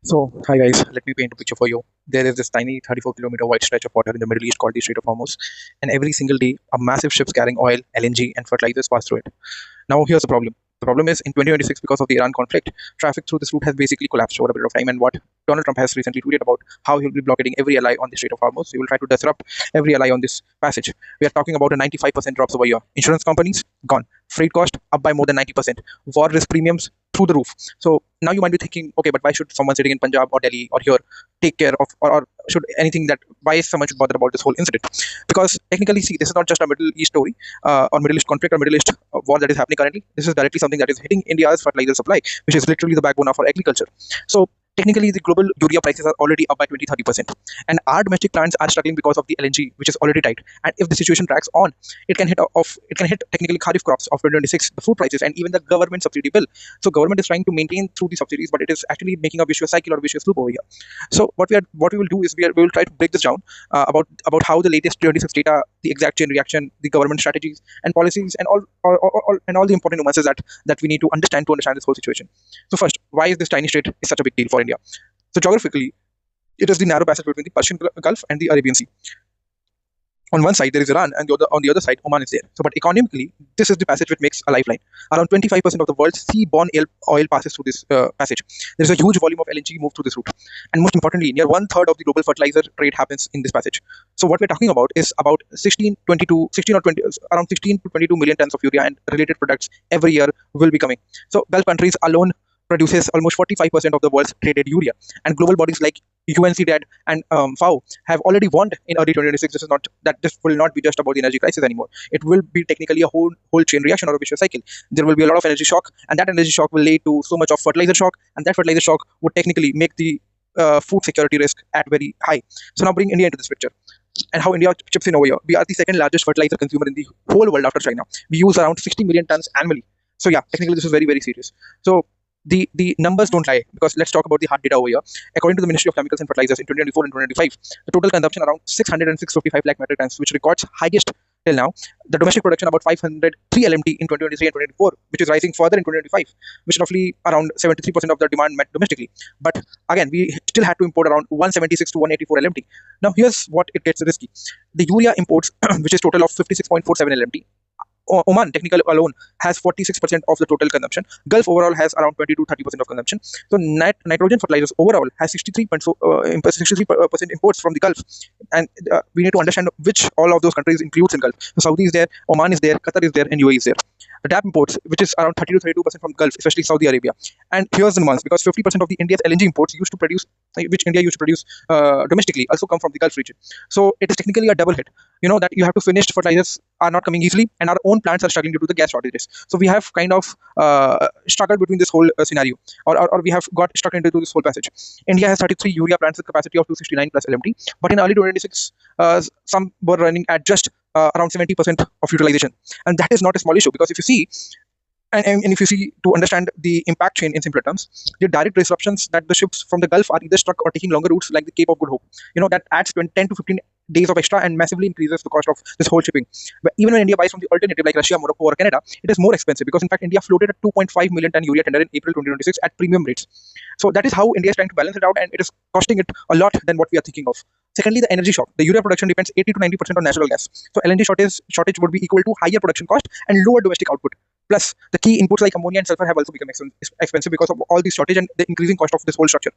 Hi guys, let me paint a picture for you. There is this tiny 34-kilometer wide stretch of water in the Middle East called the Strait of Hormuz, and every single day, a massive ships carrying oil, LNG, and fertilizers pass through it. Now, here's the problem. The problem is in 2026, because of the Iran conflict, traffic through this route has basically collapsed over a period of time. And what Donald Trump has recently tweeted about how he'll be blockading every ally on the Strait of Hormuz. He will try to disrupt every ally on this passage. We are talking about a 95% drops over a year. Insurance companies gone. Freight cost up by more than 90%. War risk premiums through the roof. So now you might be thinking, okay, but why should someone sitting in Punjab or Delhi or here take care of, or should anything that why is someone should bother about this whole incident? Because technically, see, this is not just a Middle East story or Middle East conflict or Middle East war that is happening currently. This is directly something that is hitting India's fertilizer supply, which is literally the backbone of our agriculture. So technically, the global urea prices are already up by 20-30%. And our domestic plants are struggling because of the LNG, which is already tight. And if the situation drags on, it can hit technically Kharif crops of 2026, the food prices, and even the government subsidy bill. So government is trying to maintain through the subsidies, but it is actually making a vicious cycle or vicious loop over here. So what we will do is we will try to break this down about how the latest 26 data, the exact chain reaction, the government strategies and policies, and all the important nuances that we need to understand this whole situation. So first, why is this tiny strait is such a big deal for India? So geographically, it is the narrow passage between the Persian Gulf and the Arabian Sea. On one side there is Iran, and on the other side Oman is there. So, but economically, this is the passage which makes a lifeline. Around 25% of the world's seaborne oil passes through this passage. There is a huge volume of LNG moved through this route, and most importantly, near one third of the global fertilizer trade happens in this passage. So, what we're talking about is about 16 or 20, around 16 to 22 million tons of urea and related products every year will be coming. So, Gulf countries alone produces almost 45% of the world's traded urea, and global bodies like UNCTAD and FAO have already warned in early 2026. This will not be just about the energy crisis anymore. It will be technically a whole chain reaction or a vicious cycle. There will be a lot of energy shock, and that energy shock will lead to so much of fertilizer shock, and that fertilizer shock would technically make the food security risk at very high. So now bring India into this picture and how India chips in over here. We are the second largest fertilizer consumer in the whole world after China. We use around 60 million tons annually. So yeah, technically this is very, very serious. So the numbers don't lie, because let's talk about the hard data over here. According to the Ministry of Chemicals and Fertilizers, in 2024 and 2025, the total consumption around 600 and 655 lakh metric tons, which records highest till now. The domestic production about 503 LMT in 2023 and 2024, which is rising further in 2025, which roughly around 73% of the demand met domestically. But again, we still had to import around 176 to 184 LMT. Now here's what it gets risky. The urea imports, which is total of 56.47 LMT. Oman technically alone has 46% of the total consumption. Gulf overall has around 20 to 30% of consumption. So nitrogen fertilizers overall has 63% imports from the Gulf, and we need to understand which all of those countries includes in Gulf. So Saudi is there, Oman is there, Qatar is there, and UAE is there. The DAP imports, which is around 30 to 32% from Gulf, especially Saudi Arabia. And here's the nuance, because 50% of the India's LNG imports which India used to produce domestically, also come from the Gulf region. So it is technically a double hit. You know that you have to finish fertilizers are not coming easily, and our own plants are struggling due to the gas shortages. So we have kind of struggled between this whole scenario, or we have got stuck into this whole passage. India has 33 urea plants with capacity of 269 plus LMT, but in early 2026, some were running at just around 70% of utilization, and that is not a small issue, because if you see. And if you see, to understand the impact chain in simpler terms, the direct disruptions that the ships from the Gulf are either stuck or taking longer routes like the Cape of Good Hope. You know, that adds 10 to 15 days of extra and massively increases the cost of this whole shipping. But even when India buys from the alternative like Russia, Morocco, or Canada, it is more expensive, because in fact India floated a 2.5 million ton urea tender in April 2026 at premium rates. So that is how India is trying to balance it out, and it is costing it a lot than what we are thinking of. Secondly, the energy shock. The urea production depends 80 to 90% on natural gas. So LNG shortage would be equal to higher production cost and lower domestic output. Plus, the key inputs like ammonia and sulfur have also become expensive because of all these shortage and the increasing cost of this whole structure.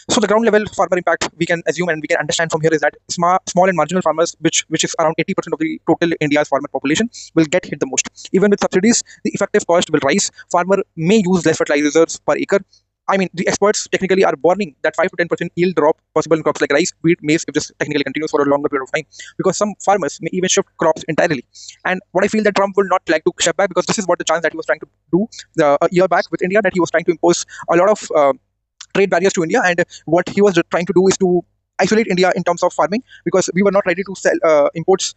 So the ground level farmer impact we can assume and we can understand from here is that small and marginal farmers, which is around 80% of the total India's farmer population, will get hit the most. Even with subsidies, the effective cost will rise. Farmer may use less fertilizers per acre. I mean, the experts technically are warning that 5 to 10% yield drop possible in crops like rice, wheat, maize, if this technically continues for a longer period of time, because some farmers may even shift crops entirely. And what I feel that Trump will not like to step back, because this is what the chance that he was trying to do a year back with India, that he was trying to impose a lot of trade barriers to India, and what he was trying to do is to isolate India in terms of farming, because we were not ready to sell imports.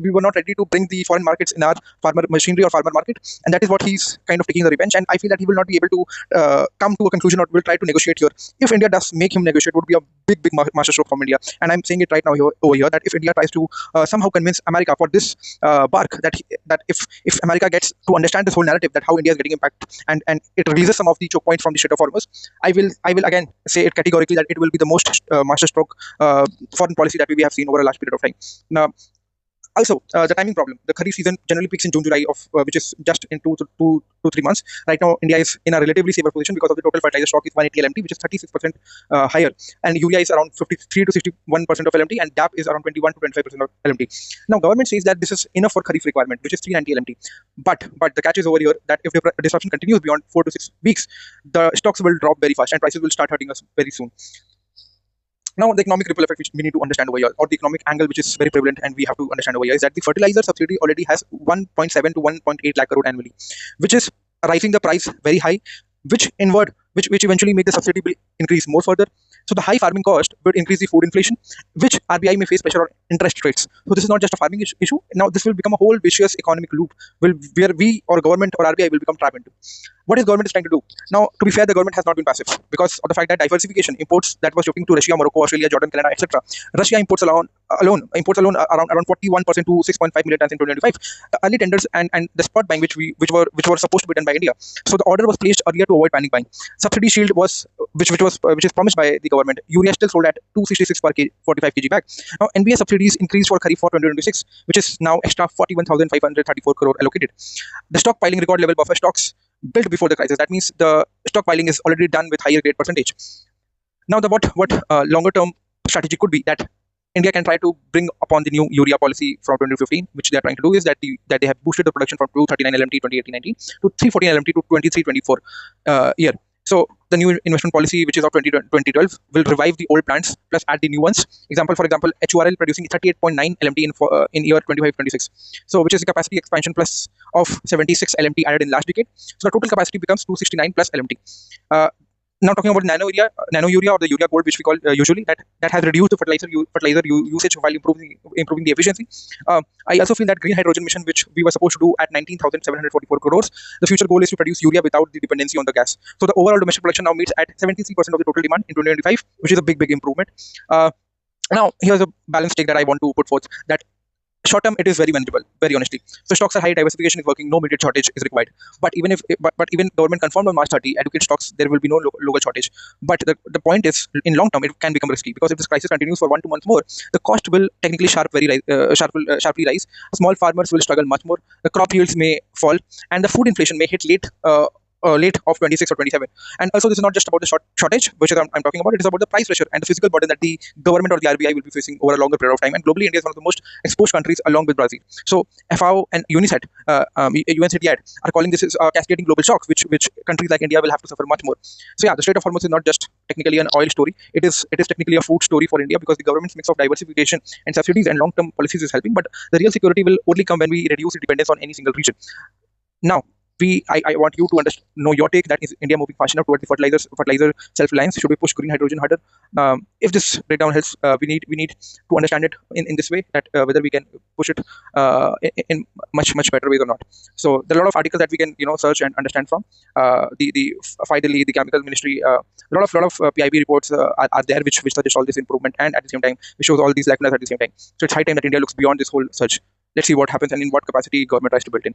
We were not ready to bring the foreign markets in our farmer machinery or farmer market, and that is what he's kind of taking the revenge. And I feel that he will not be able to come to a conclusion or will try to negotiate here. If India does make him negotiate, it would be a big masterstroke from India. And I'm saying it right now over here, that if India tries to somehow convince America for this bark, that if America gets to understand this whole narrative that how India is getting impacted, and it releases some of the choke points from the Strait of Hormuz, I will again say it categorically that it will be the most masterstroke foreign policy that we have seen over a large period of time. Now, also, the timing problem. The Kharif season generally peaks in June, July, which is just in 2 to 3 months. Right now, India is in a relatively safer position because of the total fertilizer stock is 180 LMT, which is 36% higher, and urea is around 53 to 61% of LMT, and DAP is around 21 to 25% of LMT. Now, government says that this is enough for Kharif requirement, which is 390 LMT. But the catch is over here that if the disruption continues beyond 4 to 6 weeks, the stocks will drop very fast and prices will start hurting us very soon. Now, the economic ripple effect which we need to understand over here, or the economic angle which is very prevalent and we have to understand over here, is that the fertilizer subsidy already has 1.7 to 1.8 lakh crore annually, which is rising the price very high, which eventually make the subsidy bill increase more further. So the high farming cost will increase the food inflation, which RBI may face pressure on interest rates. So this is not just a farming issue. Now this will become a whole vicious economic loop where we or government or RBI will become trapped into. What is government is trying to do? Now, to be fair, the government has not been passive because of the fact that diversification, imports that was shifting to Russia, Morocco, Australia, Jordan, Canada, etc. Russia imports alone around 41% to 6.5 million tons in 2025. Early tenders and the spot buying which were supposed to be done by India. So the order was placed earlier to avoid panic buying. Subsidy shield was which is promised by the government. Urea still sold at 266 per 45 kg bag. Now NBS subsidies increased for Kharif for 2026, which is now extra 41,534 crore allocated. The stockpiling record level buffer stocks built before the crisis. That means the stockpiling is already done with higher grade percentage. Now, what longer term strategy could be that India can try to bring upon the new urea policy from 2015, which they are trying to do is that they have boosted the production from 239 LMT 2018-19 to 314 LMT to 23-24 year. So the new investment policy, which is of 2012, will revive the old plants plus add the new ones. For example, HURL producing 38.9 LMT in year 25-26. So which is a capacity expansion plus of 76 LMT added in last decade. So the total capacity becomes 269 plus LMT. Now talking about nano urea or the urea gold, which we call usually, that has reduced the fertilizer usage while improving the efficiency. I also feel that green hydrogen mission, which we were supposed to do at 19,744 crores, the future goal is to produce urea without the dependency on the gas. So the overall domestic production now meets at 73% of the total demand in 2025, which is a big improvement. Now here's a balanced take that I want to put forth, that short term it is very manageable, very honestly. So stocks are high, diversification is working, no immediate shortage is required. But even government confirmed on March 30 adequate stocks, there will be no local shortage. But the point is, in long term it can become risky, because if this crisis continues for 1 2 months more, the cost will technically sharply rise. Small farmers will struggle much more, the crop yields may fall, and the food inflation may hit late of 26 or 27. And also this is not just about the shortage, which is I'm talking about. It is about the price pressure and the physical burden that the government or the RBI will be facing over a longer period of time. And globally, India is one of the most exposed countries along with Brazil. So FAO and UNICEF, UNCTAD are calling this a cascading global shock, which countries like India will have to suffer much more. So yeah, the Strait of Hormuz is not just technically an oil story. It is technically a food story for India, because the government's mix of diversification and subsidies and long-term policies is helping. But the real security will only come when we reduce the dependence on any single region. Now, I want you to know your take. That is India moving fast enough towards the fertilizer self-reliance? Should we push green hydrogen harder? If this breakdown helps, we need to understand it in this way, that whether we can push it in much better ways or not. So there are a lot of articles that we can search and understand from. Finally, the chemical ministry, a lot of PIB reports are there which suggest all this improvement, and at the same time which shows all these lacunas at the same time. So it's high time that India looks beyond this whole surge. Let's see what happens and in what capacity government tries to build in.